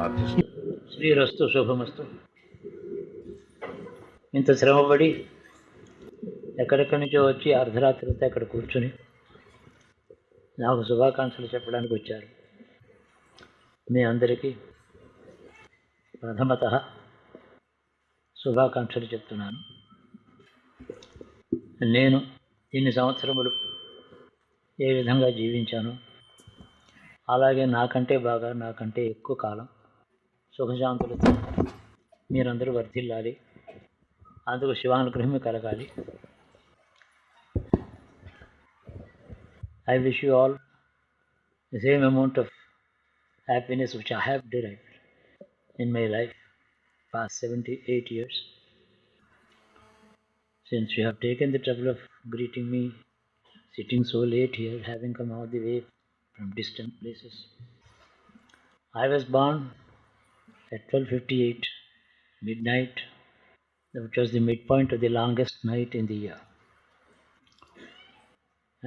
ప్రార్థిస్తూ శ్రీరస్తు శుభమస్తు. ఇంత శ్రమపడి ఎక్కడెక్కడి నుంచో వచ్చి అర్ధరాత్రితో ఇక్కడ కూర్చుని నాకు శుభాకాంక్షలు చెప్పడానికి వచ్చారు. మీ అందరికీ ప్రథమత శుభాకాంక్షలు చెప్తున్నాను. నేను ఇన్ని సంవత్సరములు ఏ విధంగా జీవించానో అలాగే నాకంటే బాగా, నాకంటే ఎక్కువ కాలం సుఖశాంతులతో మీరందరూ వర్ధిల్లాలి. అందుకు శివానుగ్రహం కలగాలి. I wish you all the same amount of happiness which I have derived in my life past 78 years, since you have taken the trouble of greeting me, sitting so late here, having come all the way from distant places. I was born at 12:58 midnight, which was the midpoint of the longest night in the year.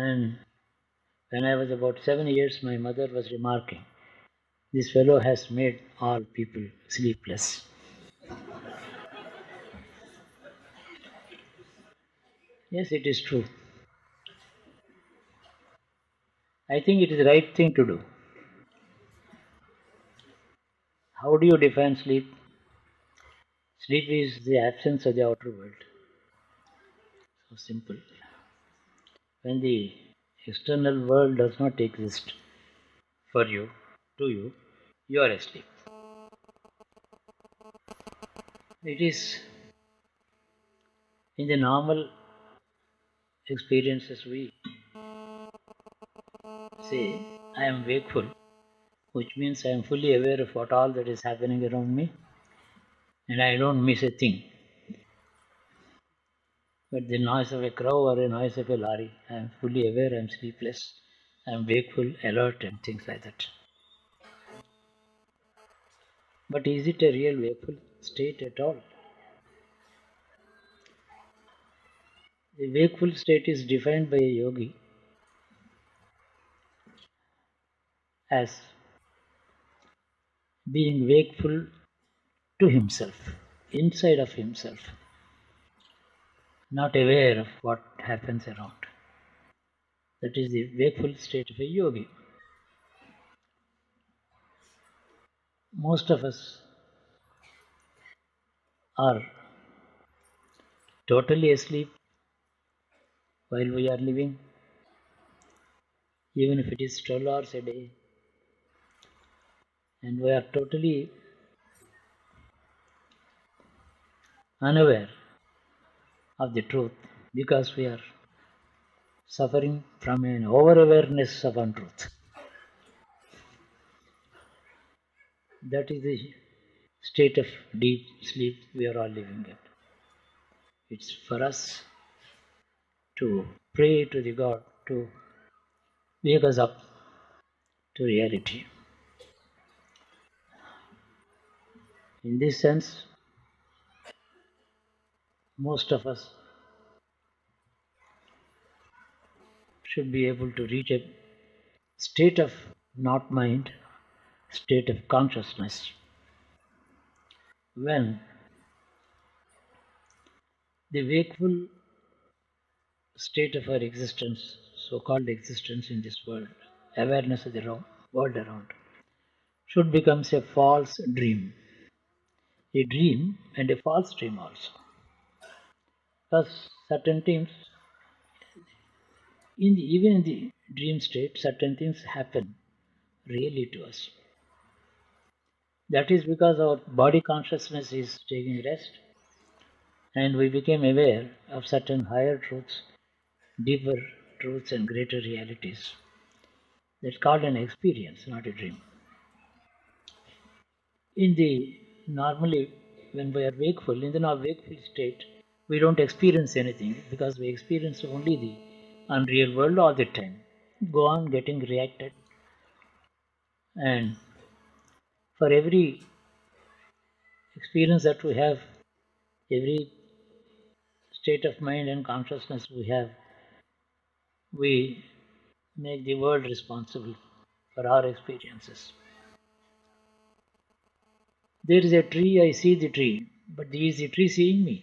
And when I was about 7 years, my mother was remarking, "This fellow has made all people sleepless." Yes, it is true. I think it is the right thing to do. How do you define sleep? Sleep is the absence of the outer world. So simple. When the external world does not exist for you, to you, you are asleep. It is in the normal experiences we say, I am wakeful, which means I am fully aware of what all that is happening around me and I don't miss a thing. But the noise of a crow or a noise of a lorry, I am fully aware, I am sleepless, I am wakeful, alert and things like that. But is it a real wakeful state at all? The wakeful state is defined by a yogi as being wakeful to himself, inside of himself, not aware of what happens around. That is the wakeful state of a yogi. Most of us are totally asleep while we are living, even if it is 12 hours a day, and we are totally unaware of the truth because we are suffering from an over-awareness of untruth. That is the state of deep sleep we are all living in. It's for us to pray to the God to wake us up to reality. In this sense, most of us should be able to reach a state of not mind, state of consciousness, when the wakeful state of our existence, so-called existence in this world, awareness of the world around, should become a false dream. A dream and a false dream also. Because certain things, even in the dream state, certain things happen really to us. That is because our body consciousness is taking rest and we became aware of certain higher truths, deeper truths and greater realities. That's called an experience, not a dream. Normally when we are wakeful, in the wakeful state, we don't experience anything because we experience only the unreal world all the time. Go on getting reacted, and for every experience that we have, every state of mind and consciousness we have, we make the world responsible for our experiences. There is a tree, I see the tree, but is the tree seeing me?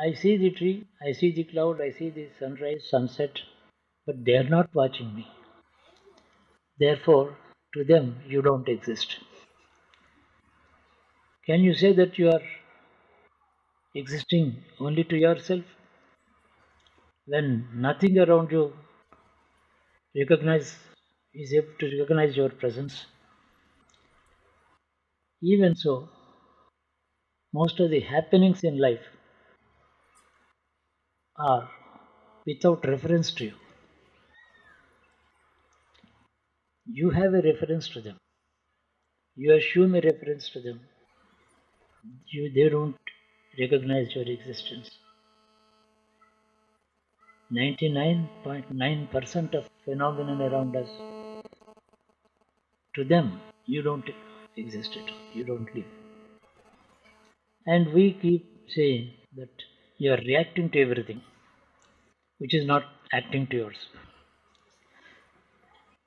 I see the tree, I see the cloud, I see the sunrise, sunset, but they are not watching me. Therefore, to them, you don't exist. Can you say that you are existing only to yourself when nothing around you recognize is able to recognize your presence? Even so, most of the happenings in life are without reference to you. You have a reference to them. You assume a reference to them. They don't recognize your existence. 99.9% of phenomenon around us, to them, you don't exist at all. You don't live. And we keep saying that you are reacting to everything, which is not acting to yours.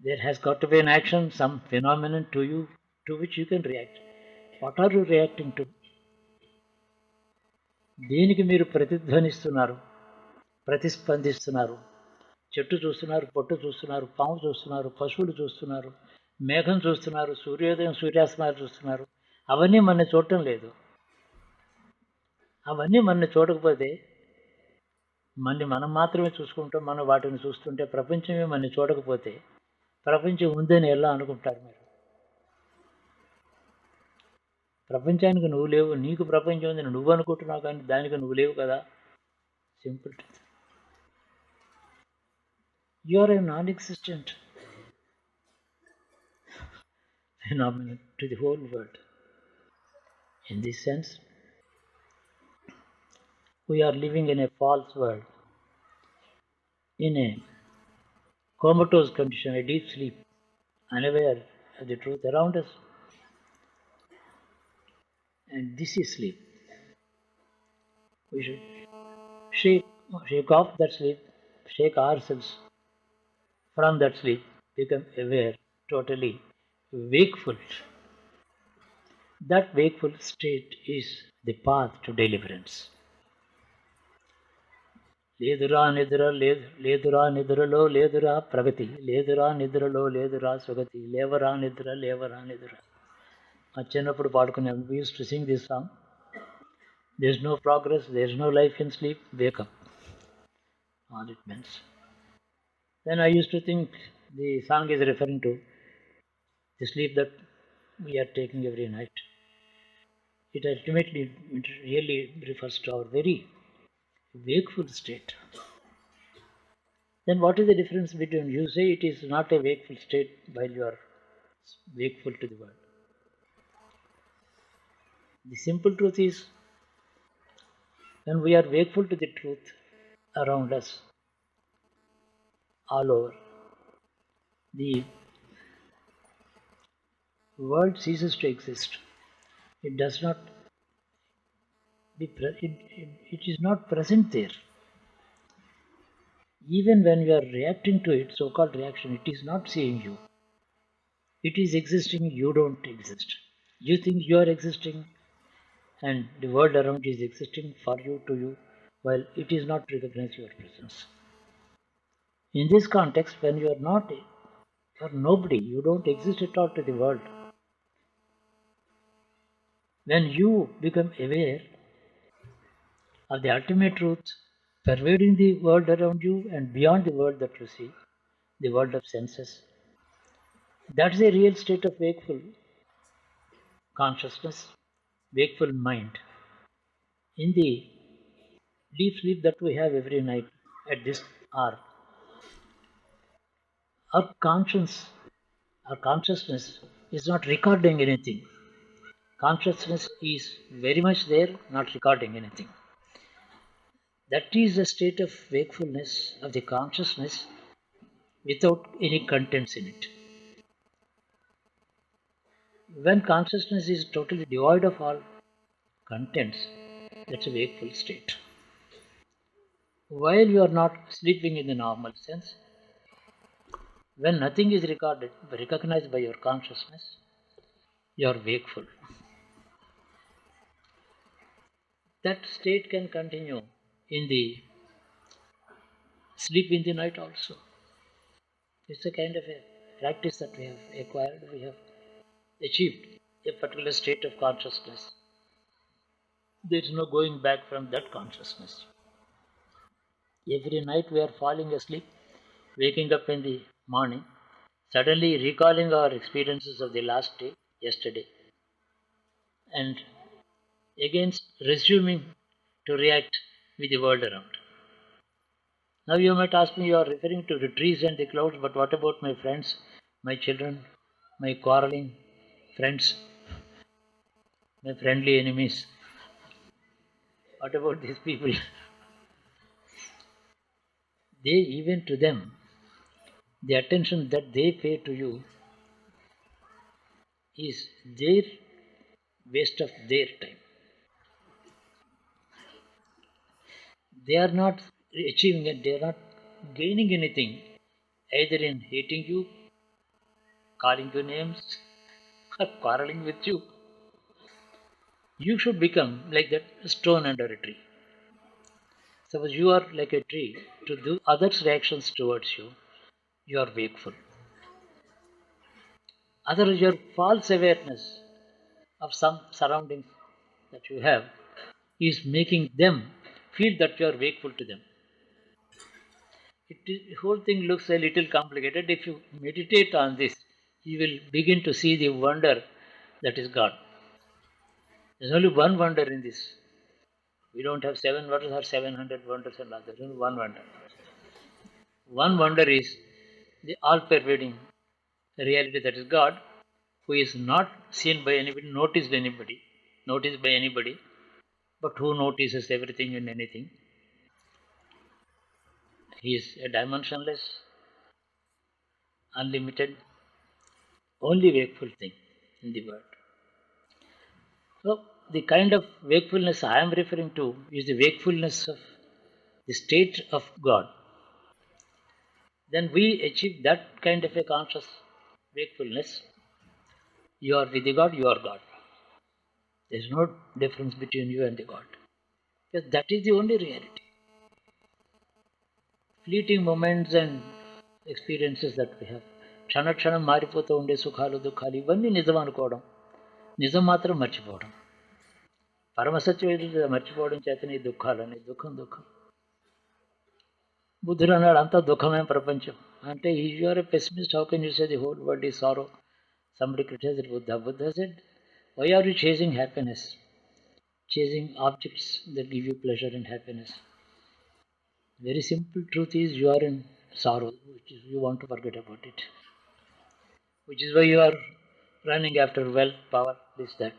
There has got to be an action, some phenomenon to you, to which you can react. What are you reacting to? దేనికి మీరు ప్రతిధ్వనిస్తున్నారు, ప్రతిస్పందిస్తున్నారు? చెట్టు చూస్తున్నారు, పొట్టు చూస్తున్నారు, పాము చూస్తున్నారు, పశువులు చూస్తున్నారు, మేఘం చూస్తున్నారు, సూర్యోదయం సూర్యాస్తమాలు చూస్తున్నారు. అవన్నీ మన చూడటం లేదు. అవన్నీ మన చూడకపోతే మనం మాత్రమే చూసుకుంటాం. మనం వాటిని చూస్తుంటే ప్రపంచమే మన చూడకపోతే ప్రపంచం ఉందని ఎలా అనుకుంటారు మీరు? ప్రపంచానికి నువ్వు లేవు, నీకు ప్రపంచం ఉందని నువ్వు అనుకుంటున్నావు, కానీ దానికి నువ్వు లేవు కదా. Simple. You are a non existent phenomenon to the whole world. In this sense, we are living in a false world, in a comatose condition, a deep sleep, unaware of the truth around us. And this is sleep. We should shake off that sleep, shake ourselves from that sleep, become aware, totally wakeful. That wakeful state is the path to deliverance. లేదురా నిద్ర లేదురా నిద్రలో లేదురా ప్రగతి, లేదురా నిద్రలో లేదురా సుగతి, లేవరా నిద్ర లేవరా నిద్ర. మా చిన్నప్పుడు పాడుకునే, we used to sing this song. There is no progress, there is no life in sleep, wake up. All it means. Then I used to think the song is referring to the sleep that we are taking every night. It really refers to our very wakeful state. Then what is the difference between, you say it is not a wakeful state while you are wakeful to the world. The simple truth is, when we are wakeful to the truth around us, all over, the world ceases to exist. It does not it is not present there. Even when you are reacting to it, so-called reaction, it is not seeing you. It is existing, you don't exist. You think you are existing, and the world around you is existing for you, to you, while it is not recognizing your presence. In this context, when you are not, you are nobody, you don't exist at all to the world. When you become aware of the ultimate truth pervading the world around you and beyond the world that you see, the world of senses, that's a real state of wakeful consciousness, wakeful mind. In the deep sleep that we have every night at this hour, our consciousness is not recording anything. Consciousness is very much there, not recording anything. That is a state of wakefulness of the consciousness without any contents in it. When consciousness is totally devoid of all contents, that's a wakeful state. While you are not sleeping in the normal sense, when nothing is recognized by your consciousness, you are wakeful. That state can continue in the sleep in the night also. It's a kind of a practice that we have acquired, we have achieved a particular state of consciousness. There is no going back from that consciousness. Every night we are falling asleep, waking up in the morning, suddenly recalling our experiences of the last day, yesterday, and again resuming to react with the world around. Now you might ask me, you are referring to the trees and the clouds, but what about my friends, my children, my quarreling friends, my friendly enemies? What about these people? They, even to them, the attention that they pay to you is their waste of their time. They are not achieving it, they are not gaining anything, either in hating you, calling you names, or quarreling with you. You should become like that stone under a tree. Suppose you are like a tree, to do others' reactions towards you, you are wakeful. Otherwise, your false awareness of some surroundings that you have is making them feel that you are wakeful to them. The whole thing looks a little complicated. If you meditate on this, you will begin to see the wonder that is God. There's only one wonder in this. We don't have seven wonders or 700 wonders and all. There's only one wonder. One wonder is the all pervading reality that is God, who is not seen by anybody, noticed by anybody, but who notices everything and anything. He is a dimensionless, unlimited, only wakeful thing in the world. So, the kind of wakefulness I am referring to is the wakefulness of the state of God. Then we achieve that kind of a conscious wakefulness. You are with the God, you are God. There is no difference between you and the God. Because that is the only reality. Fleeting moments and experiences that we have. క్షణ క్షణం మారిపోతూ ఉండే సుఖాలు దుఃఖాలు ఇవన్నీ నిజం అనుకోవడం, నిజం మాత్రం మర్చిపోవడం. పరమసత్యం ఏది మర్చిపోవడం చేతనే ఈ దుఃఖాలని, దుఃఖం దుఃఖం. బుద్ధుడు అన్నాడు అంతా దుఃఖమే ప్రపంచం అంటే you are a pessimist, how can you say the whole world is sorrow? Somebody criticized Buddha. Buddha said, why are you chasing happiness? Chasing objects that give you pleasure and happiness. Very simple truth is you are in sorrow, which is you want to forget about it. Which is why you are running after wealth, power, this, that.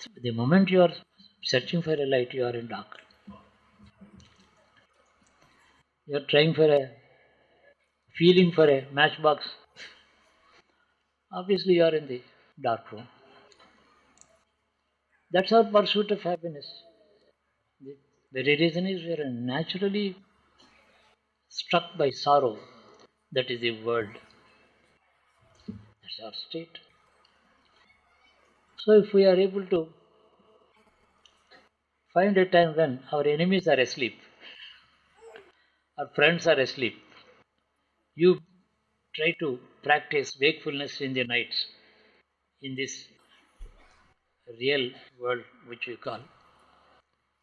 So the moment you are searching for a light, you are in dark. You are trying for a feeling for a matchbox. Obviously, you are in the dark room. That's our pursuit of happiness. The very reason is we are naturally struck by sorrow. That is the world. That's our state. So if we are able to find a time when our enemies are asleep, our friends are asleep, you try to practice wakefulness in the nights, in this real world which we call,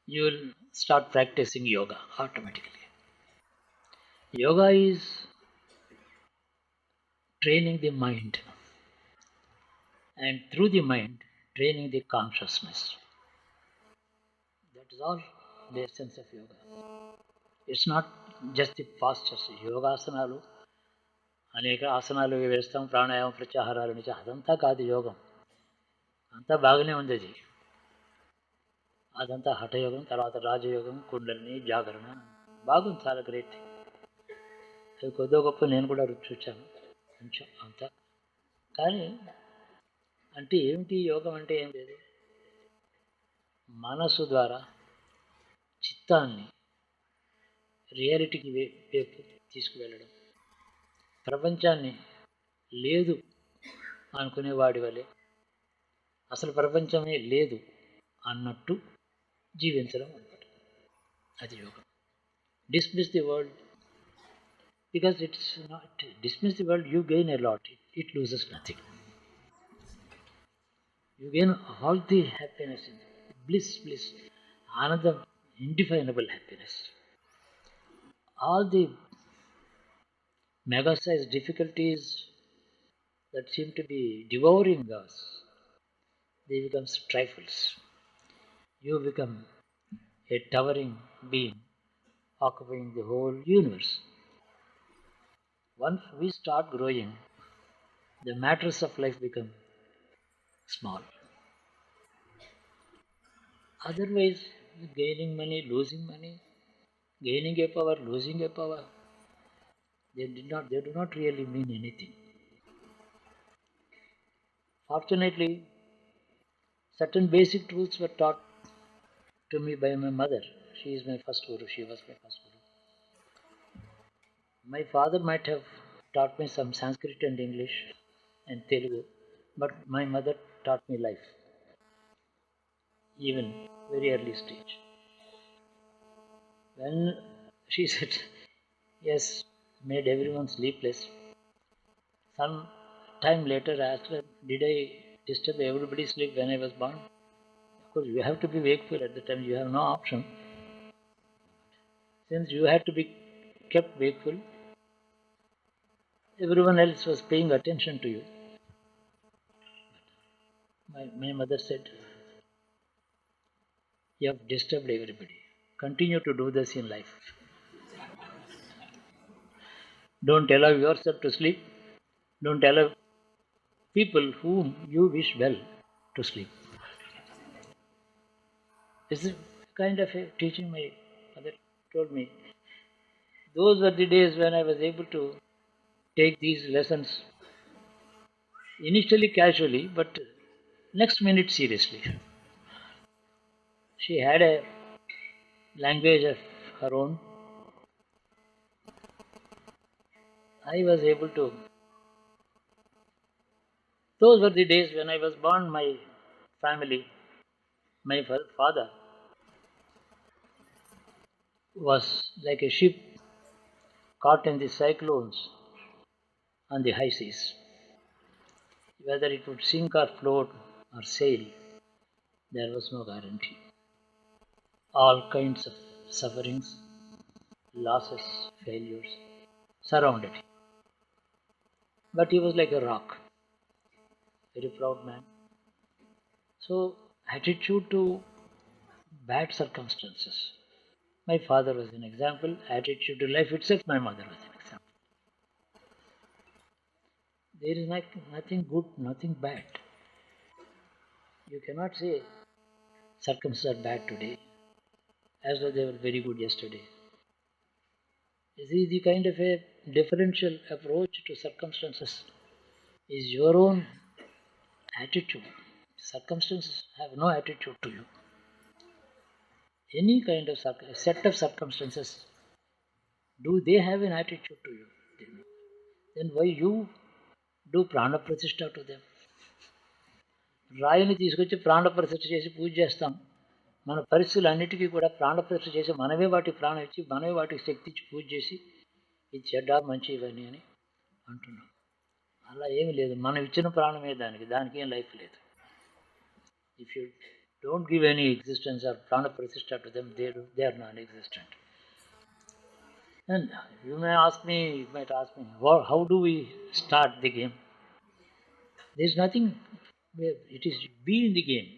you will start practicing yoga automatically. Yoga is training the mind, and through the mind, training the consciousness. That is all the essence of yoga. It's not just the postures. యోగాసనాలు అనేక ఆసనాలు వేస్తాం, ప్రాణాయామం ప్రత్యాహారాలు నుంచి అదంతా కాదు యోగం. అంతా బాగానే ఉంది అది. అదంతా హఠయోగం, తర్వాత రాజయోగం, కుండలిని, జాగరణ బాగుంది, చాలా గ్రేట్. అవి కొద్దో గొప్ప నేను కూడా రుచి చూచాను కొంచెం అంతా. కానీ అంటే ఏమిటి యోగం అంటే ఏం లేదు, మనసు ద్వారా చిత్తాన్ని రియాలిటీకి వైపు తీసుకువెళ్ళడం, ప్రపంచాన్ని లేదు అనుకునేవాడి వలె అసలు ప్రపంచమే లేదు అన్నట్టు జీవించడం అన్నమాట. అది యోగం. Dismiss the world because it's not. Dismiss the world, you gain a lot. It loses nothing. You gain all the happiness, bliss, another indefinable happiness. All the mega sized difficulties that seem to be devouring us, they become trifles. You become a towering being occupying the whole universe. Once we start growing, the matters of life become small. Otherwise, gaining money, losing money, gaining a power, losing a power, they do not really mean anything. Fortunately, certain basic truths were taught to me by my mother. She is my first guru, she was my first guru. My father might have taught me some Sanskrit and English and Telugu, but my mother taught me life, even very early stage. When she said, yes, made everyone sleepless, some time later I asked her, did I disturb everybody's sleep when I was born? Of course, you have to be wakeful at the time, you have no option. Since you had to be kept wakeful, everyone else was paying attention to you. My mother said, you have disturbed everybody. Continue to do this in life. Don't allow yourself to sleep. Don't allow people whom you wish well to sleep. This is kind of a teaching my mother told me. Those were the days when I was able to take these lessons initially casually, but next minute seriously. She had a language of her own. I was able to. Those were the days when I was born. My family, my father was like a ship caught in the cyclones on the high seas. Whether it would sink or float or sail, there was no guarantee. All kinds of sufferings, losses, failures surrounded him. But he was like a rock, very proud man. So, attitude to bad circumstances. My father was an example. Attitude to life itself, my mother was an example. There is nothing good, nothing bad. You cannot say circumstances are bad today as though they were very good yesterday. This is the kind of a differential approach to circumstances is your own attitude. Circumstances have no attitude to you. Any kind of set of circumstances, do they have an attitude to you? Then why you do prana pratishtha to them? రాయిని తీసుకొచ్చి ప్రాణప్రతిష్ఠ చేసి పూజ చేస్తాం. మన పరిస్థితులు అన్నిటికీ కూడా ప్రాణప్రతిష్ఠ చేసి మనమే వాటికి ప్రాణం ఇచ్చి మనమే వాటికి శక్తి ఇచ్చి పూజ చేసి ఇది చెడ్డ మంచి ఇవన్నీ అని అంటున్నాం. అలా ఏమీ లేదు. మనం ఇచ్చిన ప్రాణమే దానికి ఏం లైఫ్ లేదు. If you don't give any existence or prana pratishtha to them, they are non existent. And you might ask me, how do we start the game? There is nothing. It is be in the game.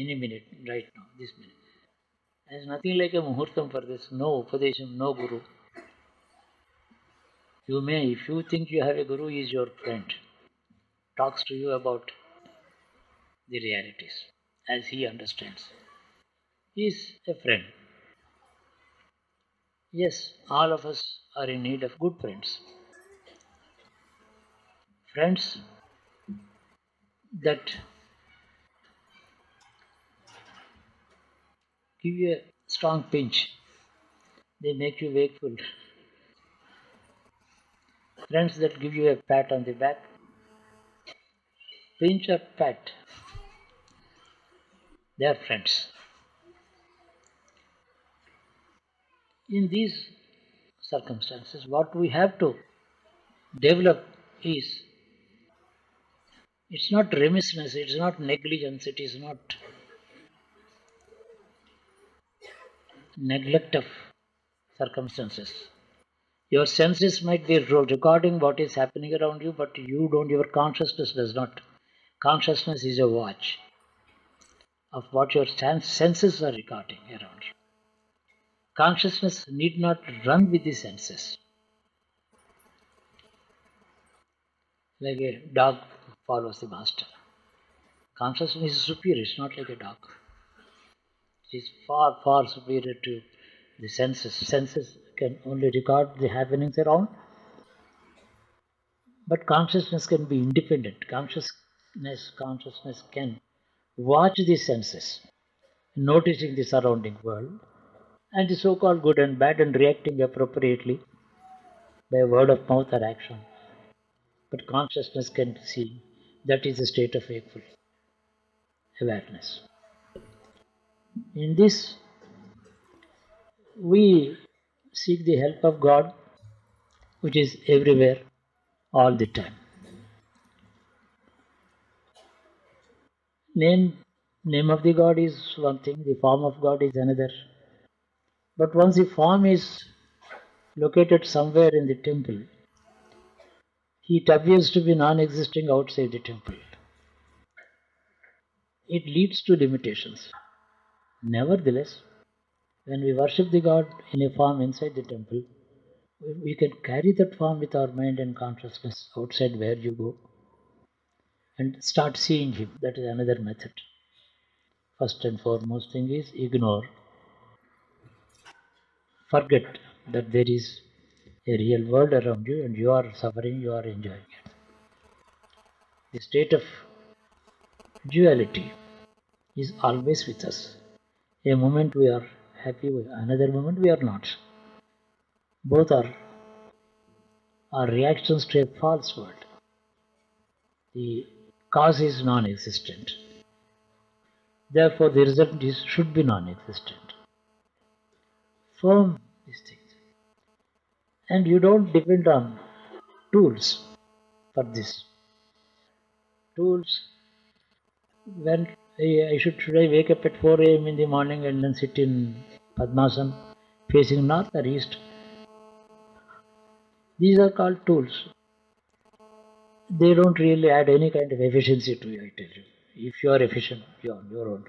Any minute, right now, this minute. There is nothing like a muhurtam for this. No upadesham, no guru. You may, if you think you have a guru, he is your friend. Talks to you about the realities as he understands. He is a friend. Yes, all of us are in need of good friends. Friends that give you a strong pinch, they make you wakeful. Friends that give you a pat on the back, pinch or pat. They are friends. In these circumstances, what we have to develop is, it's not remissness, it's not negligence, it is not neglect of circumstances. Your senses might be recording what is happening around you, but you don't, your consciousness does not. Consciousness is a watch of what your senses are recording around you. Consciousness need not run with the senses. Like a dog follows the master. Consciousness is superior, it's not like a dog. It is far, far superior to the senses. Senses can only record the happenings around, but consciousness can be independent. Consciousness can watch the senses, noticing the surrounding world, and the so-called good and bad, and reacting appropriately by word of mouth or action. But consciousness can see. That is a state of wakeful awareness. In this, we seek the help of God, which is everywhere, all the time. Name of the God is one thing, the form of God is another. But once the form is located somewhere in the temple, it appears to be non-existing outside the temple. It leads to limitations. Nevertheless, when we worship the God in a form inside the temple, we can carry that form with our mind and consciousness outside where you go and start seeing Him. That is another method. First and foremost thing is ignore. Forget that there is a real world around you and you are suffering, you are enjoying it. The state of duality is always with us. A moment we are happy, another moment we are not. Both are reactions to a false world. The cause is non-existent. Therefore, the result should be non-existent. Firm these things. And you don't depend on tools for this. Tools, when should I wake up at 4 a.m. in the morning and then sit in Padmasana facing north or east? These are called tools. They don't really add any kind of efficiency to you, I tell you. If you are efficient, you are on your own.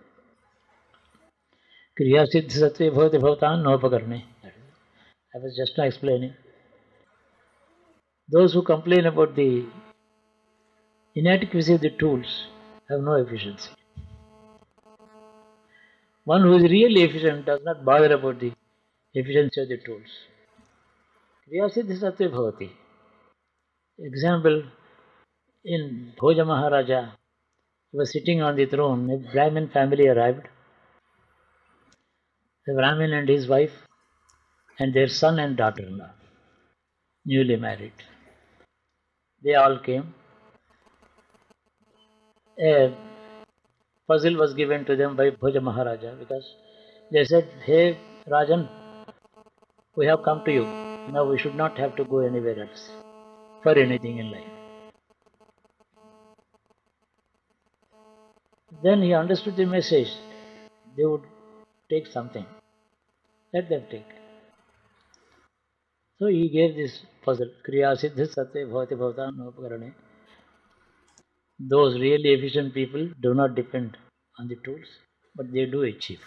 Kriya siddhi satve bhavati bhavatan nopakarne. I was just now explaining. Those who complain about the inadequacy of the tools have no efficiency. One who is really efficient does not bother about the efficiency of the tools. Kriya siddhi satve bhavati. Example, in Bhoja Maharaja, he was sitting on the throne, a Brahmin family arrived. The Brahmin and his wife and their son and daughter-in-law, newly married. They all came. A puzzle was given to them by Bhoja Maharaja because they said, "Hey Rajan, we have come to you. Now we should not have to go anywhere else for anything in life." Then he understood the message. They would take something. Let them take. So he gave this puzzle. Kriya siddhi satve bhavati bhavatan nopakarane. Those really efficient people do not depend on the tools, but they do achieve.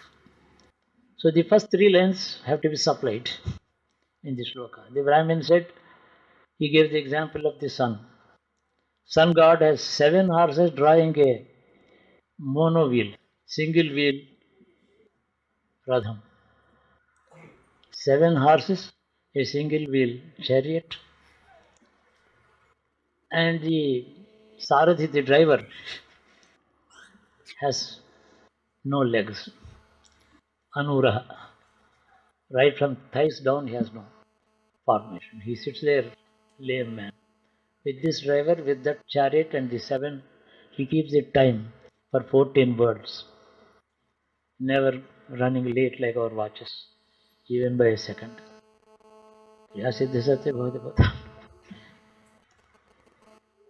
So the first three lines have to be supplied in this shloka. The Brahmin said, he gave the example of the sun. Sun god has 7 horses drawing a mono wheel, single wheel radham. 7 horses, a single wheel chariot, and the Sarathi, the driver, has no legs. Anuraha. Right from thighs down, he has no formation. He sits there, lame man. With this driver, with that chariot and the 7 He keeps the time for 14 words, never running late like our watches, even by a second.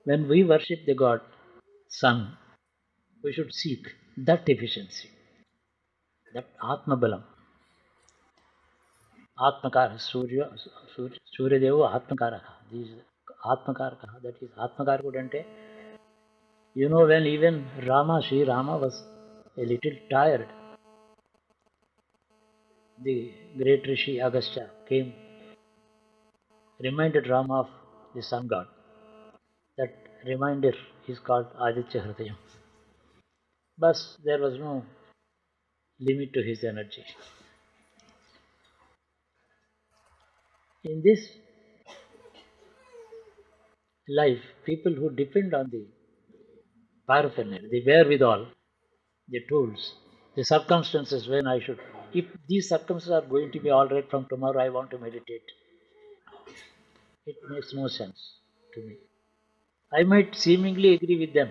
When we worship the God, Sun, we should seek that efficiency, that Atma Balam. Atmakara, Surya Devu Atmakaraka. This is Atmakaraka. That is Atmakaraka ante. You know, when even Sri Rama was a little tired, the great Rishi Agastya came, reminded Rama of the sun god. That reminder is called Aditya Hridayam. But there was no limit to his energy. In this life, people who depend on the paraphernalia, the wherewithal, the tools, the circumstances when I should. If these circumstances are going to be all right from tomorrow, I want to meditate. It makes no sense to me. I might seemingly agree with them.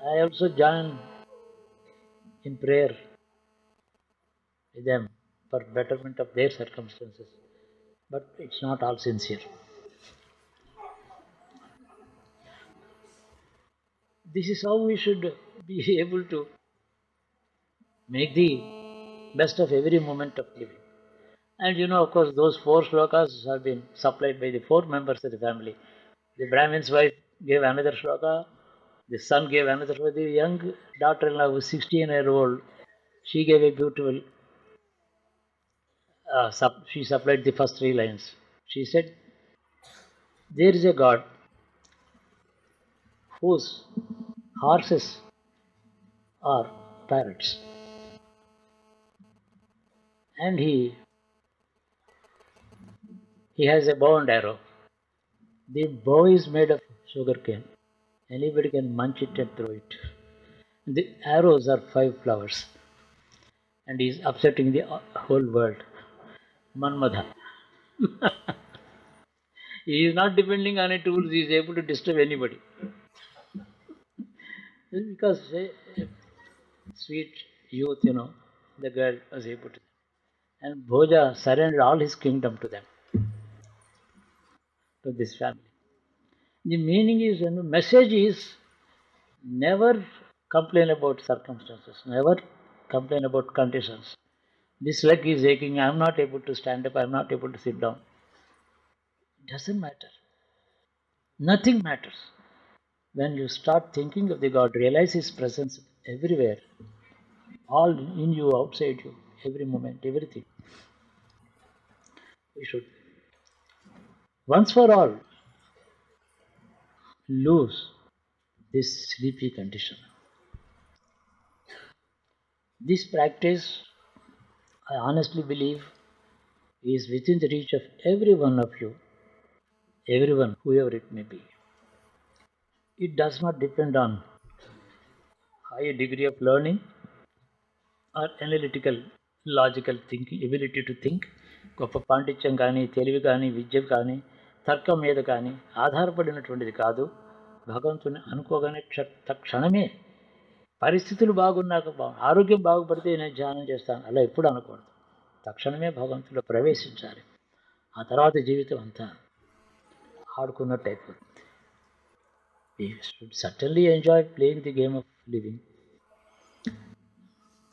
I also join in prayer with them for betterment of their circumstances. But it's not all sincere. This is how we should be able to make the best of every moment of living. And you know, of course, those four shlokas have been supplied by the four members of the family. The Brahmin's wife gave another shloka, the son gave another shloka, the young daughter-in-law who was 16-year-old, she gave a beautiful, she supplied the first three lines. She said, there is a God whose horses are parrots, and he has a bow and arrow. The bow is made of sugar cane. Anybody can munch it and throw it. The arrows are 5 flowers, and he is upsetting the whole world. Manmadha. He is not depending on a tool, he is able to disturb anybody. Because sweet youth, the girl was able to. And Bhoja surrendered all his kingdom to them, to this family. The meaning is, message is never complain about circumstances, never complain about conditions. This leg is aching, I am not able to stand up, I am not able to sit down. It doesn't matter. Nothing matters. When you start thinking of the God, realize His presence everywhere, all in you, outside you, every moment, everything. We should, once for all, lose this sleepy condition. This practice, I honestly believe, is within the reach of every one of you, everyone, whoever it may be. It does not depend on high degree of learning or analytical, logical thinking, ability to think, గొప్ప పాండిత్యం కానీ, తెలివి కానీ, విద్య కానీ, తర్కం మీద కానీ ఆధారపడినటువంటిది కాదు. భగవంతుని అనుకోగానే తక్షణమే పరిస్థితులు బాగున్నాక ఆరోగ్యం బాగుపడితే నేను ధ్యానం చేస్తాను అలా ఎప్పుడు అనకూడదు. తక్షణమే భగవంతులో ప్రవేశించాలి. ఆ తర్వాత జీవితం అంతా ఆడుకున్నట్టు అయిపోతుంది. We should certainly enjoy playing the game of living,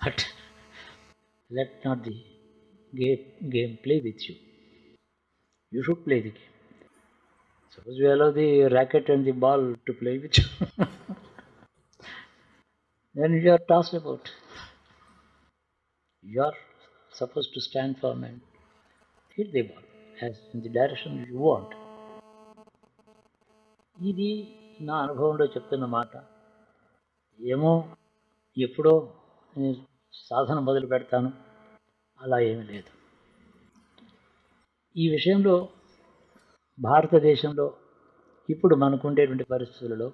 but let not the game play with you. You should play the game. Suppose you allow the racket and the ball to play with you, then you are tossed about. You are supposed to stand firm and hit the ball as in the direction you want. ఇది నా అనుభవంలో చెప్తున్న మాట. ఏమో ఎప్పుడో నేను సాధన మొదలు పెడతాను అలా ఏమీ లేదు. ఈ విషయంలో భారతదేశంలో ఇప్పుడు మనకు ఉండేటువంటి పరిస్థితులలో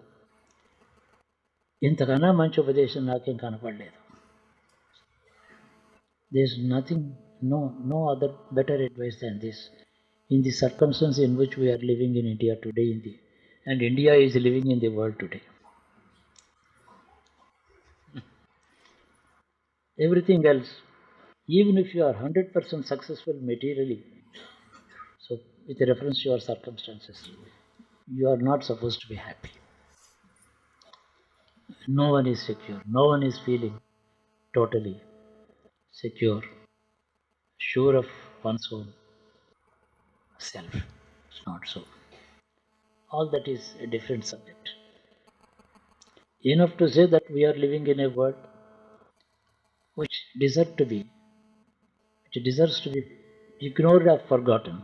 ఇంతకన్నా మంచి ఉపదేశం నాకేం కనపడలేదు. There is nothing, no other better advice than this. In the circumstances in which we are living in India today, and India is living in the world today. Everything else, even if you are 100% successful materially, so with reference to your circumstances, you are not supposed to be happy. No one is secure. No one is feeling totally secure, sure of one's own self. It's not so. All that is a different subject. Enough to say that we are living in a world which deserves to be, which deserves to be ignored or forgotten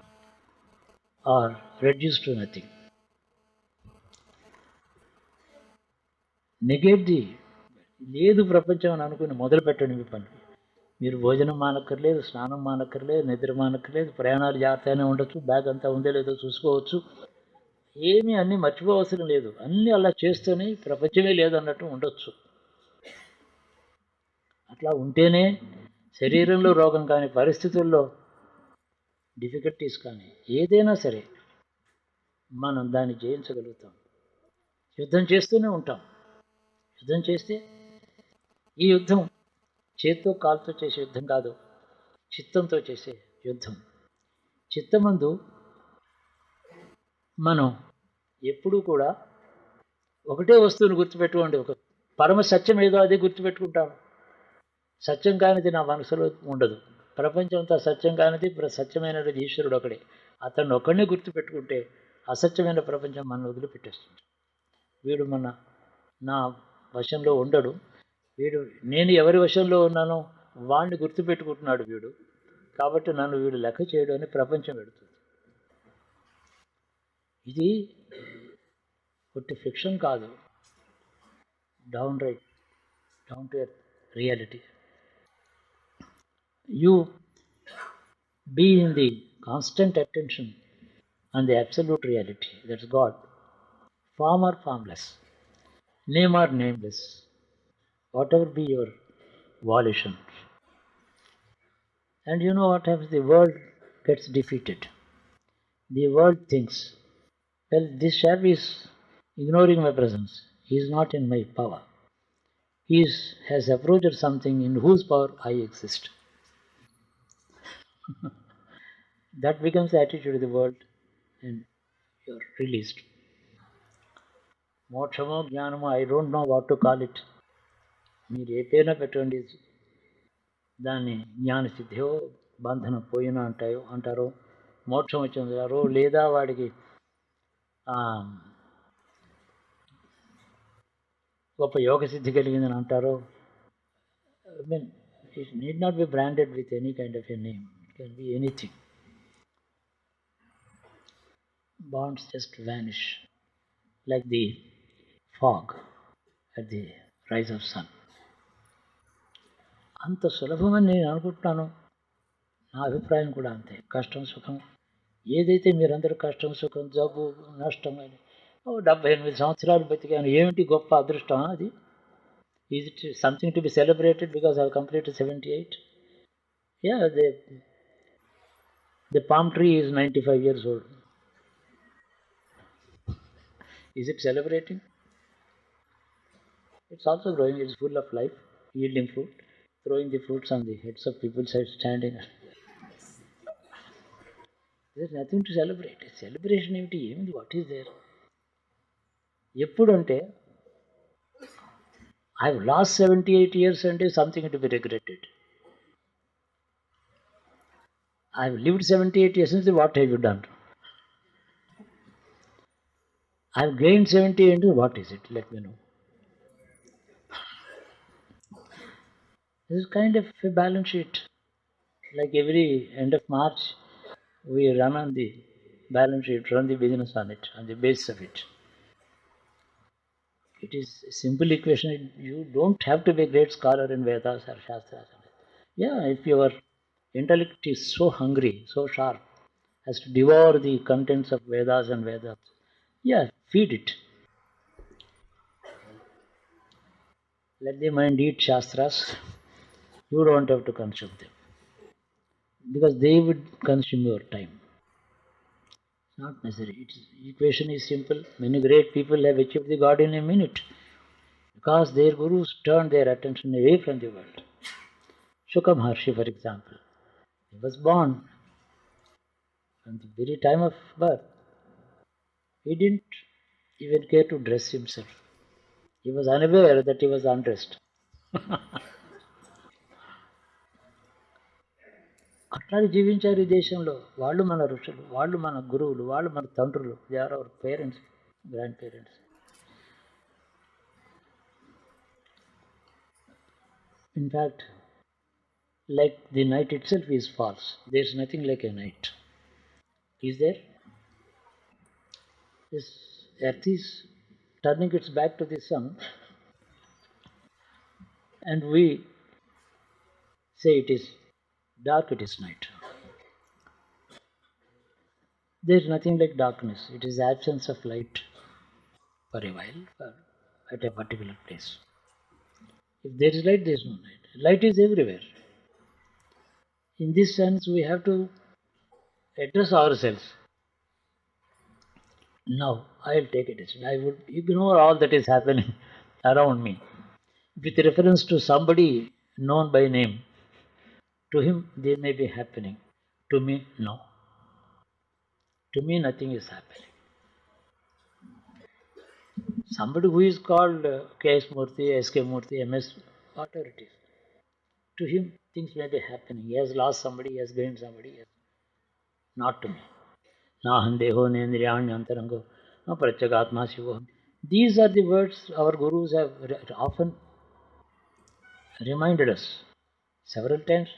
or reduced to nothing. Negate the లేదు ప్రపంచం అని అనుకుని మొదలు పెట్టండి మీ పని. మీరు భోజనం మానక్కర్లేదు, స్నానం మానక్కర్లేదు, నిద్ర మానక్కర్లేదు, ప్రయాణాలు జాగ్రత్తగానే ఉండొచ్చు, బ్యాగ్ అంతా ఉందో లేదో చూసుకోవచ్చు. ఏమీ అన్నీ మర్చిపోవసరం లేదు. అన్నీ అలా చేస్తూనే ప్రపంచమే లేదన్నట్టు ఉండొచ్చు. అట్లా ఉంటేనే శరీరంలో రోగం కానీ పరిస్థితుల్లో డిఫికల్టీస్ కానీ ఏదైనా సరే మనం దాన్ని జయించగలుగుతాం. యుద్ధం చేస్తూనే ఉంటాం. యుద్ధం చేస్తే ఈ యుద్ధం చేత్తో కాలుతో చేసే యుద్ధం కాదు, చిత్తంతో చేసే యుద్ధం. చిత్తమందు మనం ఎప్పుడూ కూడా ఒకటే వస్తువుని గుర్తుపెట్టుకోండి. ఒక పరమ సత్యం ఏదో అదే గుర్తుపెట్టుకుంటాను. సత్యం కానిది నా మనసులో ఉండదు. ప్రపంచం అంతా సత్యం కానిది, సత్యమైనది ఈశ్వరుడు ఒకడే. అతన్ని ఒక్కడినే గుర్తుపెట్టుకుంటే అసత్యమైన ప్రపంచం మనం వదిలిపెట్టేస్తుంది. వీడు నా వశంలో ఉండడు, వీడు నేను ఎవరి వశంలో ఉన్నానో వాడిని గుర్తుపెట్టుకుంటున్నాడు వీడు, కాబట్టి నన్ను వీడు లెక్క చేయడం అని ప్రపంచం పెడుతుంది. ఇది కొట్టి ఫిక్షన్ కాదు, down to earth reality. You be in the constant attention on the absolute reality, that's God. Form or formless, name or nameless, whatever be your volition. And you know what happens? The world gets defeated. The world thinks, well, this chap is ignoring my presence. He is not in my power. Has approached something in whose power I exist. That becomes the attitude of the world, and you're released. మోక్షమో జ్ఞానమో, I don't know what to call it. మీరు ఏ పేరున పెట్టండి, దాన్ని జ్ఞానసిద్ధియో బంధనం పోయినా అంటారో, మోక్షం వచ్చిందారో, లేదా వాడికి గొప్ప యోగ సిద్ధి కలిగిందని అంటారో. I mean it need not be branded with any kind of a name. It can be anything. Bonds just vanish like the fog at the rise of sun. అంత సులభమని నేను అనుకుంటున్నాను. నా అభిప్రాయం కూడా అంతే. కష్టం సుఖం ఏదైతే మీరందరూ కష్టం సుఖం జబ్బు నష్టం అని 78 సంవత్సరాలు బతికాను, ఏమిటి గొప్ప అదృష్టం అది? Is it something to be celebrated because I completed 78? Yeah, the palm tree is 95 years old. Is it celebrating? It's also growing, it's full of life, yielding fruit, throwing the fruits on the heads of people standing. There's nothing to celebrate. Celebration ఏమిటి? ఏమిటి? What is there? ఎప్పుడంటే I've lost 78 years అంటే something to be regretted. I've lived 78 years since, what have you done? I've gained 70 into, what is it? Let me know. This is kind of a balance sheet. Like every end of March, we run on the balance sheet, run the business on it, on the basis of it. It is a simple equation. You don't have to be a great scholar in Vedas or Shastras. Yeah, if your intellect is so hungry, so sharp, as to devour the contents of Vedas and Vedas, yeah, feed it. Let the mind eat Shastras. You don't have to consume them, because they would consume your time. It's not necessary. Equation is simple. Many great people have achieved the God in a minute, because their gurus turned their attention away from the world. Shuka Maharshi, for example, he was born from the very time of birth. He didn't even care to dress himself. He was unaware that he was undressed. అట్లాగే జీవించారు ఈ దేశంలో. వాళ్ళు మన ఋషులు, వాళ్ళు మన గురువులు, వాళ్ళు మన తండ్రులు. They are our parents, grand parents. In fact, like the night itself is false. There is nothing like a night. Is there? This earth is turning its back to the sun, and we say it is dark, it is night. There is nothing like darkness. It is absence of light for a while at a particular place. If there is light, there is no night. Light is everywhere. In this sense, we have to address ourselves. Now, I will take a decision. I would ignore all that is happening around me. With reference to somebody known by name, to him they may be happening. To me, no. To me, nothing is happening. Somebody who is called K.S. Murthy, S.K. Murthy, M.S., whatever it is, to him things may be happening. He has lost somebody, he has gained somebody. Yes. Not to me. Naham deho nendriyanyantarango prachagatma shivoham. These are the words our gurus have often reminded us. Several times,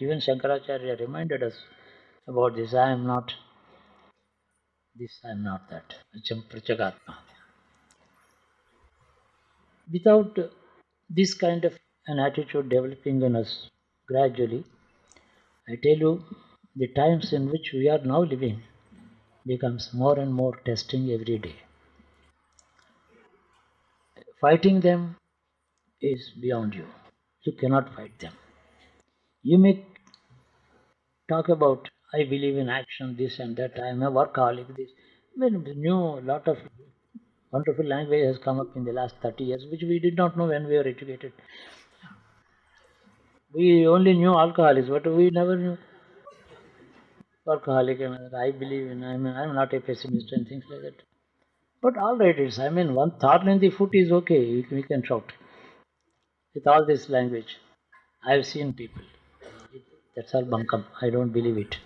even Shankaracharya reminded us about this. I am not this, I am not that. Prachagatma. Without this kind of an attitude developing in us gradually, I tell you, the times in which we are now living becomes more and more testing every day. Fighting them is beyond you. You cannot fight them. You may talk about, I believe in action, this and that, I am a workaholic, this. Well, new lot of wonderful language has come up in the last 30 years, which we did not know when we were educated. We only knew alcoholics, but we never knew workaholic. And I believe in, I'm not a pessimist and things like that. But all right, it's, one thorn in the foot is okay, we can shout. With all this language, I've seen people. That's all bunkam. I don't believe it.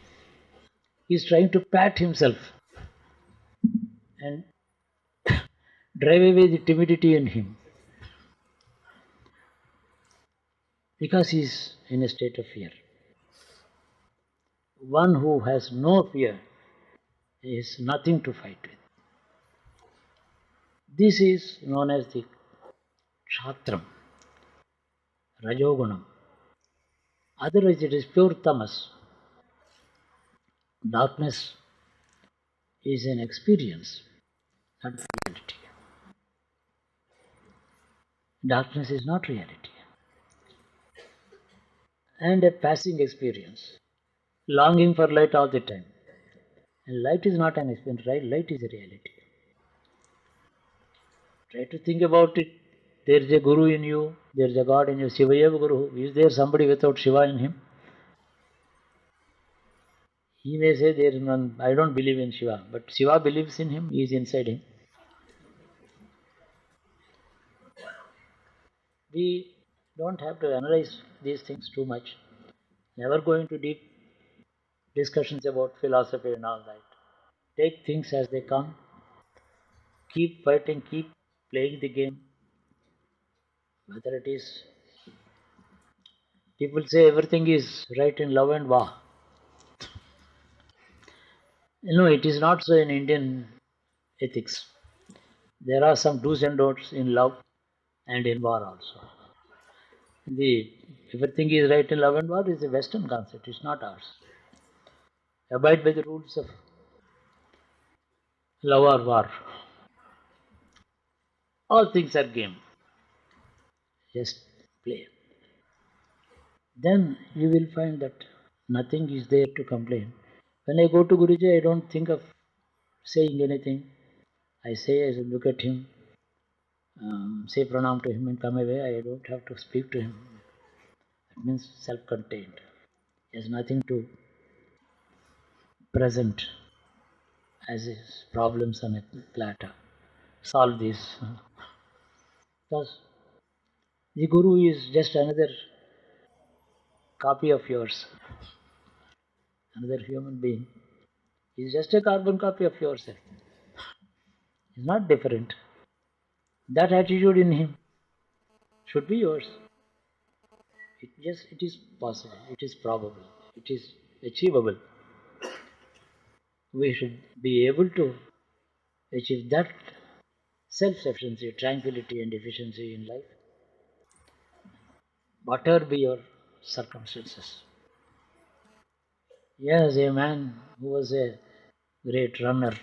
He's trying to pat himself and drive away the timidity in him because he's in a state of fear. One who has no fear is nothing to fight with. This is known as the Kshatram, Rajogunam. Otherwise, it is pure tamas. Darkness is an experience, not reality. Darkness is not reality. And a passing experience. Longing for light all the time. And light is not an experience, right? Light is a reality. Try to think about it. There is a Guru in you, there is a God in you. Sivaya Guru. Is there somebody without Shiva in him? He may say there is none, I don't believe in Shiva, but Shiva believes in him, he is inside him. We don't have to analyze these things too much. Never go into deep discussions about philosophy and all that. Take things as they come. Keep fighting, keep playing the game. Whether it is, people say everything is right in love and war. No, it is not so in Indian ethics. There are some do's and don'ts in love and in war also. The everything is right in love and war is a Western concept, it's not ours. Abide by the rules of love or war. All things are game. Just play. Then you will find that nothing is there to complain. When I go to Guruji, I don't think of saying anything. I say, I look at him, say pranam to him and come away. I don't have to speak to him. means self-contained. He has nothing to present as his problems on a platter. Solve this. Because the Guru is just another copy of yours, another human being. He is just a carbon copy of yourself. He is not different. That attitude in him should be yours. It is possible, it is probable, it is achievable. We should be able to achieve that self-sufficiency, tranquility and efficiency in life, whatever be your circumstances. Yes, a man who was a great runner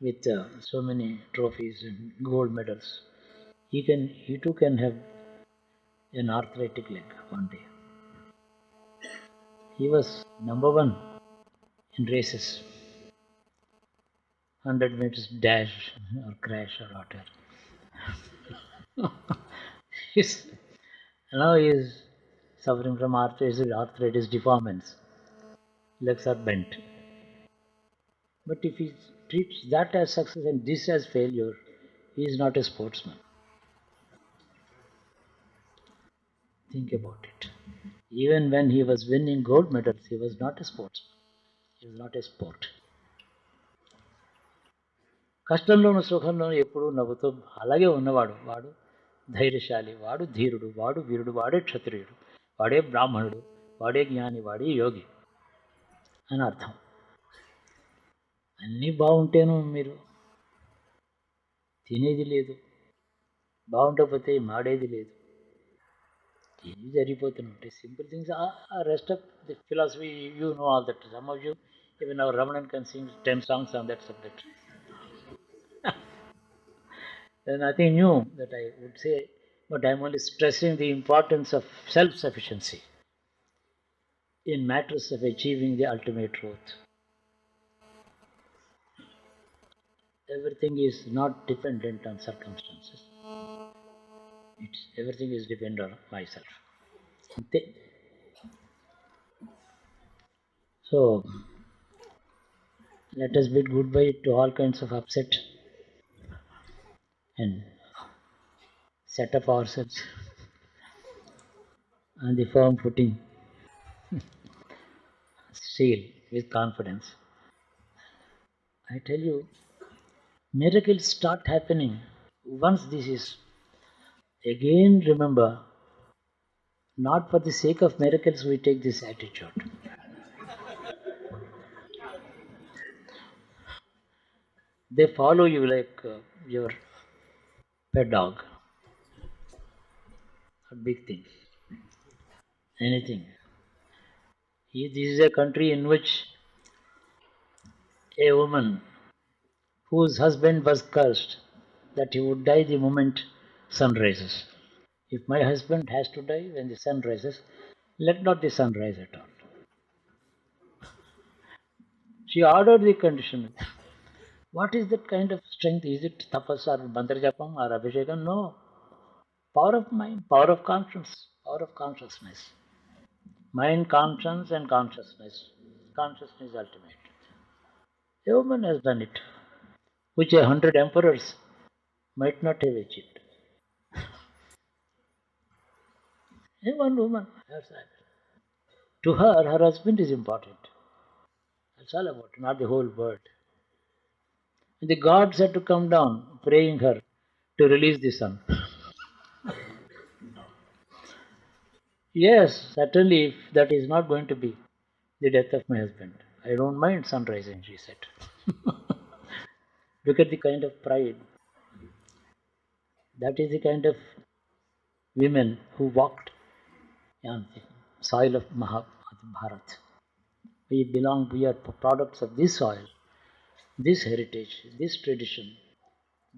with so many trophies and gold medals, he too can have an arthritic leg one day. He was number one in races, 100 meters dash or crash or whatever. He's, now he is suffering from arthritis deformants. Legs are bent. But if he treats that as success and this as failure, he is not a sportsman. Think about it. Even when he was winning gold medals, he was not a sportsman. He was not a sport. కష్టంలోను సుఖంలోను ఎప్పుడూ నవ్వుతూ అలాగే ఉన్నవాడు వాడు ధైర్యశాలి, వాడు ధీరుడు, వాడు వీరుడు, వాడే క్షత్రియుడు, వాడే బ్రాహ్మణుడు, వాడే జ్ఞాని, వాడే యోగి అని అర్థం. అన్నీ బాగుంటేను మీరు తినేది లేదు, బాగుండకపోతే మాడేది లేదు, ఏవి జరిగిపోతుంటాయి. Simple things. Rest of the philosophy you know all that. Some of you even our Ramanan can sing 10 songs on that subject. There's nothing new that I would say, but I'm only stressing the importance of self-sufficiency in matters of achieving the ultimate truth. Everything is not dependent on circumstances. Everything is dependent on myself. So, let us bid goodbye to all kinds of upset and set up ourselves on the firm footing, seal with confidence. I tell you, miracles start happening once this is. Again, remember, not for the sake of miracles we take this attitude. They follow you like your pet dog. Not big things, anything. This is a country in which a woman whose husband was cursed that he would die the moment sun rises. If my husband has to die when the sun rises, let not the sun rise at all. She ordered the condition. What is that kind of strength? Is it tapas or mantra japam or abhishekam? No. Power of mind, power of conscience, power of consciousness. Mind, conscience and consciousness. Consciousness is ultimate. A woman has done it, which 100 emperors might not have achieved. A one woman has that. To her, her husband is important. That's all about it, not the whole world. And the gods had to come down praying her to release the sun. Yes, certainly, if that is not going to be the death of my husband, I don't mind sun rising, she said. Look at the kind of pride. That is the kind of women who walked on the soil of Mahabharat. We are products of this soil, this heritage, this tradition.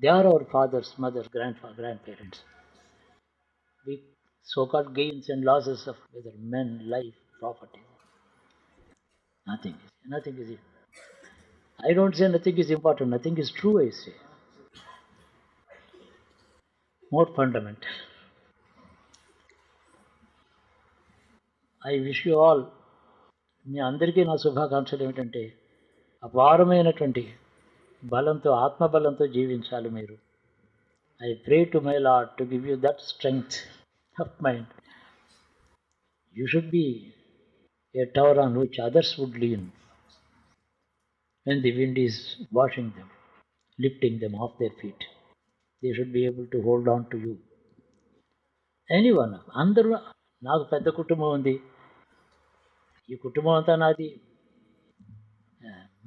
They are our fathers, mothers, grandparents. We so-called gains and losses of whether men, life, property. Nothing is. I don't say nothing is important. Nothing is true. I say more fundamental. I wish you all, మీ అందరికీ నా శుభాకాంక్షలు ఏమిటంటే అపారమైనటువంటి బలంతో, ఆత్మబలంతో జీవించాలి మీరు. I pray to my lord to give you that strength of mind. You should be a tower on which others would lean when the wind is washing them, lifting them off their feet. They should be able to hold on to you. Anyone, అందరూ, నాకు పెద్ద కుటుంబం ఉంది, ఈ కుటుంబం అంతా నాది.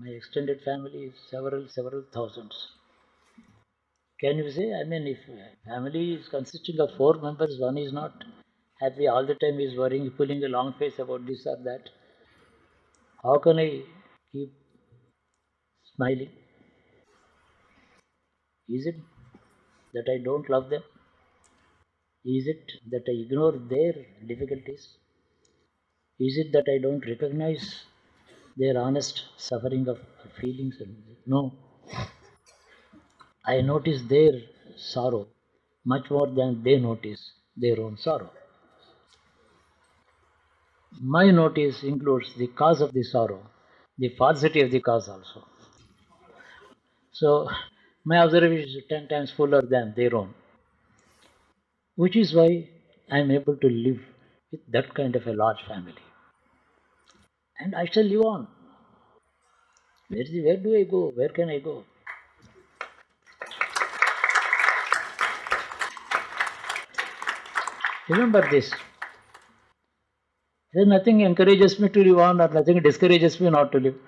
My extended family is several thousands. Can you say, I mean, if family is consisting of 4 members, one is not happy all the time, is worrying, pulling a long face about this or that, how can I keep smiling? Is it that I don't love them? Is it that I ignore their difficulties? Is it that I don't recognize their honest suffering of feelings? No. I notice their sorrow much more than they notice their own sorrow. My notice includes the cause of the sorrow, the falsity of the cause also. So my observation is 10 times fuller than their own, which is why I am able to live with that kind of a large family. And I shall live on. Where do I go? Where can I go? Remember this. There nothing encourages me to live on, or nothing discourages me not to live.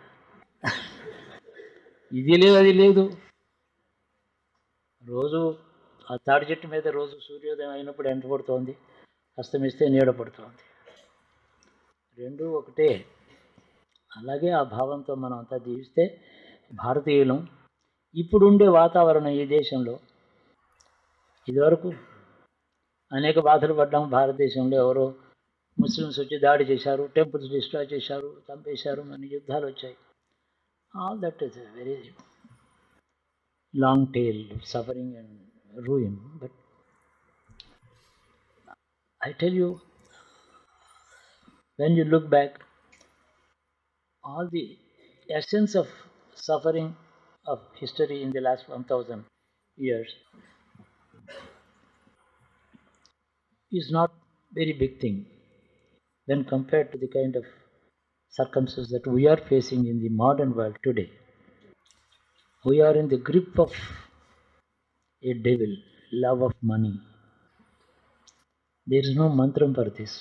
ఇది లేదు, అది లేదు. రోజు ఆ తాడి చెట్టు మీద రోజు సూర్యోదయం అయినప్పుడు ఎండ పడుతోంది, అస్తమిస్తే నీడ పడుతోంది, రెండూ ఒకటే. అలాగే ఆ భావంతో మనం అంతా జీవిస్తే భారతీయులం. ఇప్పుడుండే వాతావరణం ఈ దేశంలో, ఇదివరకు అనేక బాధలు పడ్డాం భారతదేశంలో. ఎవరో ముస్లిమ్స్ వచ్చి దాడి చేశారు, టెంపుల్స్ డిస్ట్రాయ్ చేశారు, చంపేశారు, మన యుద్ధాలు వచ్చాయి. All that is a very long tale suffering and ruin. But I tell you, when you look back, all the essence of suffering of history in the last 1000 years is not very big thing when compared to the kind of circumstances that we are facing in the modern world today. We are in the grip of a devil, love of money. There is no mantra for this.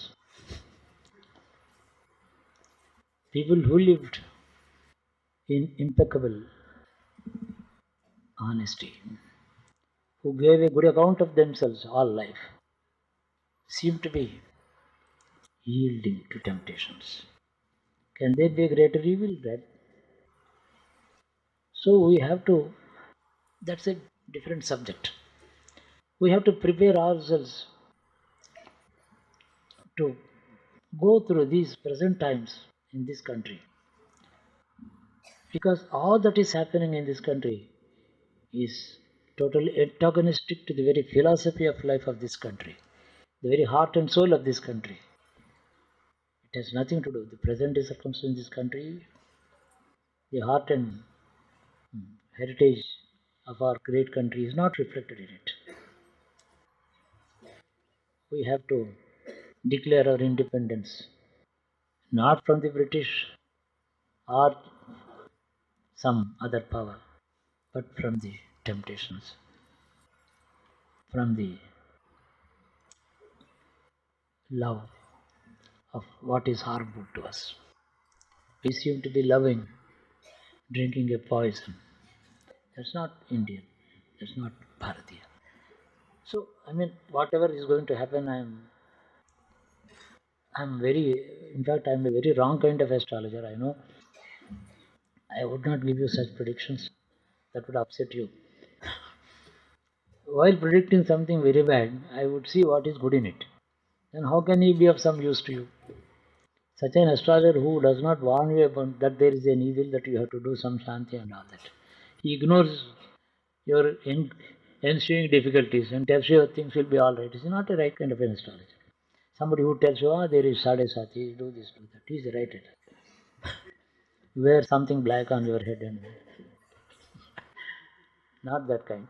People who lived in impeccable honesty, who gave a good account of themselves all life, seem to be yielding to temptations. Can there be a greater evil, right? So we have to, that's a different subject. We have to prepare ourselves to go through these present times in this country, because all that is happening in this country is totally antagonistic to the very philosophy of life of this country, the very heart and soul of this country. It has nothing to do with the present circumstances in this country. The heart and heritage of our great country is not reflected in it. We have to declare our independence not from the British or some other power, but from the temptations, from the love of what is harmful to us. We seem to be loving drinking a poison. That's not Indian. That's not Bharatiya. So, I mean, whatever is going to happen, in fact, I'm a very wrong kind of astrologer. I know I would not give you such predictions. That would upset you. While predicting something very bad, I would see what is good in it. Then how can he be of some use to you? Such an astrologer who does not warn you about that there is an evil, that you have to do some shanti and all that. He ignores your ensuing difficulties and tells you things will be all right. It's not a right kind of an astrologer. Somebody who tells you, oh, there is Sade Sati, do this, do that. He's right at it. Wear something black on your head and not that kind.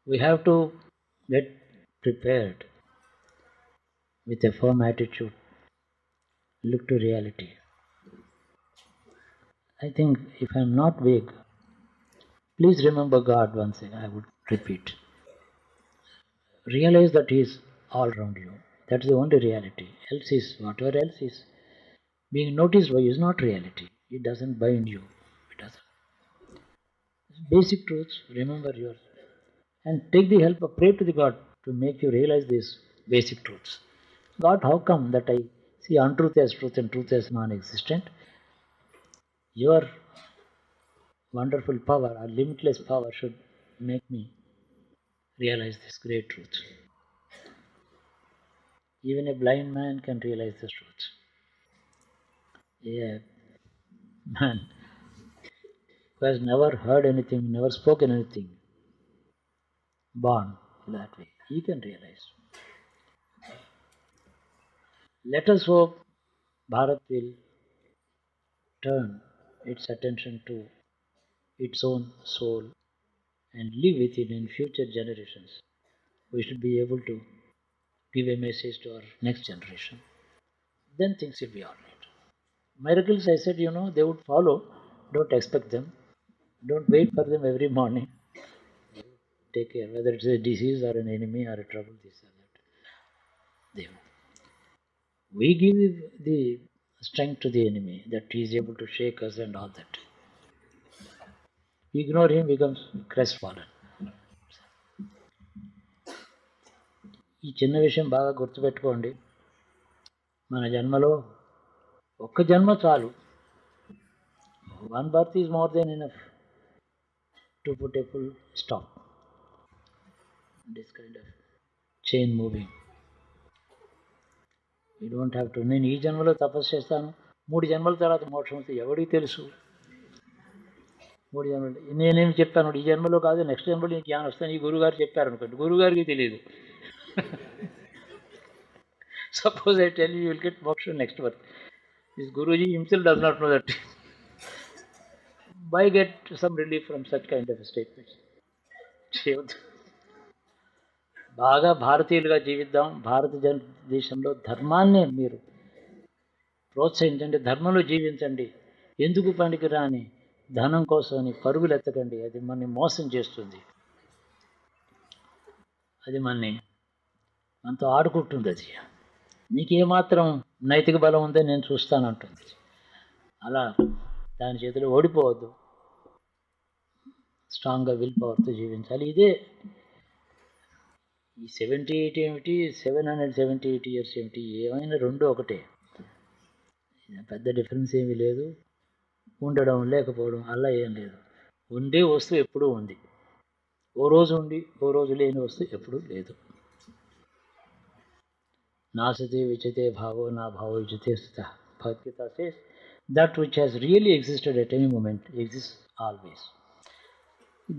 We have to get prepared with a firm attitude, look to reality. I think if I am not vague, please remember God once again, I would repeat. Realize that He is all around you. That's the only reality. Else is, whatever else is, being noticed by is not reality. It doesn't bind you. It doesn't. Basic truths, remember yours. And take the help of, pray to the God to make you realize these basic truths. God, how come that I see untruth as truth and truth as non-existent? Your wonderful power, or limitless power, should make me realize this great truth. Even a blind man can realize this truth. A man who has never heard anything, never spoken anything, born that way, he can realize. Let us hope Bharat will turn its attention to its own soul and live with it in future generations. We should be able to give a message to our next generation. Then things will be all right. Miracles, I said, they would follow. Don't expect them. Don't wait for them every morning. Take care, whether it's a disease or an enemy or a trouble, this or that. They will. We give the strength to the enemy that he is able to shake us and all that. Ignore him, becomes crestfallen. ఈ చిన్న విషయం బాగా గుర్తుపెట్టుకోండి. మన జన్మలో ఒక్క జన్మ చాలు. One birth is more than enough to put a full stop. This kind of chain moving. You don't have to. నేను ఈ జన్మలో తపస్సు చేస్తాను, 3 జన్మల తర్వాత మోక్షం వస్తే ఎవడికి తెలుసు? 3 జన్మలు నేనేమి చెప్పాను, ఈ జన్మలో కాదు నెక్స్ట్ జన్మలో నీకు జ్ఞానం వస్తాను, ఈ గురువుగారు చెప్పారు అనుకోండి, గురువుగారికి తెలియదు. Suppose I tell you will get moksha next birth. This Guruji himself does not know that. Why get some relief from such kind of statements? బాగా భారతీయులుగా జీవిద్దాం. భారతదేశంలో ధర్మాన్ని మీరు ప్రోత్సహించండి, ధర్మంలో జీవించండి. ఎందుకు పనికిరాని ధనం కోసమని పరుగులు ఎత్తకండి. అది మనని మోసం చేస్తుంది. అది మనతో ఆడుకుంటుంది. అది నీకేమాత్రం నైతిక బలం ఉందని నేను చూస్తానంటుంది. అలా దాని చేతిలో ఓడిపోవద్దు. స్ట్రాంగ్గా విల్ పవర్తో జీవించాలి. ఇదే ఈ 78 ఏమిటి, 778 ఇయర్స్ ఏమిటి, ఏమైనా రెండు ఒకటే. పెద్ద డిఫరెన్స్ ఏమీ లేదు. ఉండడం లేకపోవడం అలా ఏం లేదు. ఉండే వస్తువు ఎప్పుడూ ఉంది. ఓ రోజు ఉండి ఓ రోజు లేని వస్తువు ఎప్పుడూ లేదు. నాసతే విచతే భావో నా భావో విచతే స్థిత. Bhagavad Gita says that which has really existed at any moment exists always.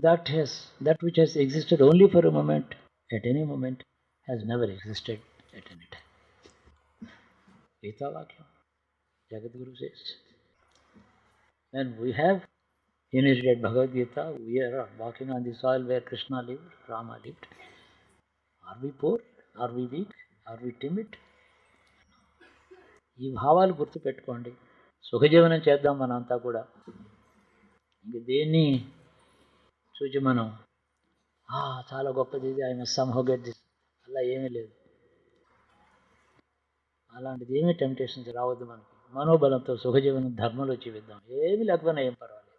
That which has existed only for a moment at any moment has never existed at any time. Gita Vakya, SathGuru says. When we have inherited Bhagavad Gita, we are walking on the soil where Krishna lived, Rama lived. Are we poor? Are we weak? Are we timid? ఈ భావాలు గుర్తుపెట్టుకోండి. సుఖజీవనం చేద్దాం మనంతా కూడా. ఇంక దేన్ని చూచి మనం చాలా గొప్పది ఇది, I must somehow get this, అలా ఏమీ లేదు. అలాంటిది ఏమీ టెంప్టేషన్స్ రావద్దు మనకి. మనోబలంతో సుఖజీవనం ధర్మంలో జీవిద్దాం. ఏమీ లేకపోయినా ఏం పర్వాలేదు.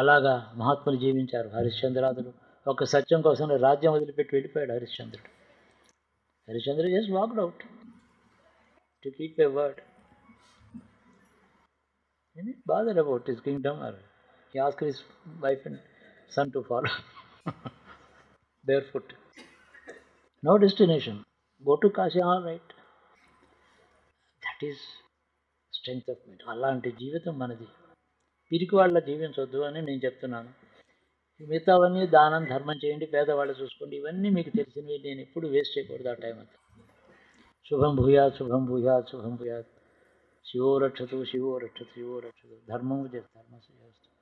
అలాగా మహాత్ములు జీవించారు. హరిశ్చంద్రాదులు ఒక సత్యం కోసం రాజ్యం వదిలిపెట్టి వెళ్ళిపోయాడు హరిశ్చంద్రుడు. Harishchandra just walked out to keep a word. He didn't bother about his kingdom, or he asked his wife and son to follow barefoot. No destination. Go to Kashi, all right. That is strength of mind. అలాంటి జీవితం మనది. పిరికి వాళ్ళ జీవించవద్దు అని నేను చెప్తున్నాను. మిగతావన్నీ దానం ధర్మం చేయండి, పేదవాళ్ళు చూసుకోండి, ఇవన్నీ మీకు తెలిసినవి. నేను ఎప్పుడు వేస్ట్ చేయకూడదు ఆ టైం అంతా. శుభం భూయాత్, శుభం భూయాత్, శుభం భూయాత్. శివో రక్షతు, శివో రక్షతు, శివో రక్షతు. ధర్మము చేస్తారు, ధర్మం చేస్తారు.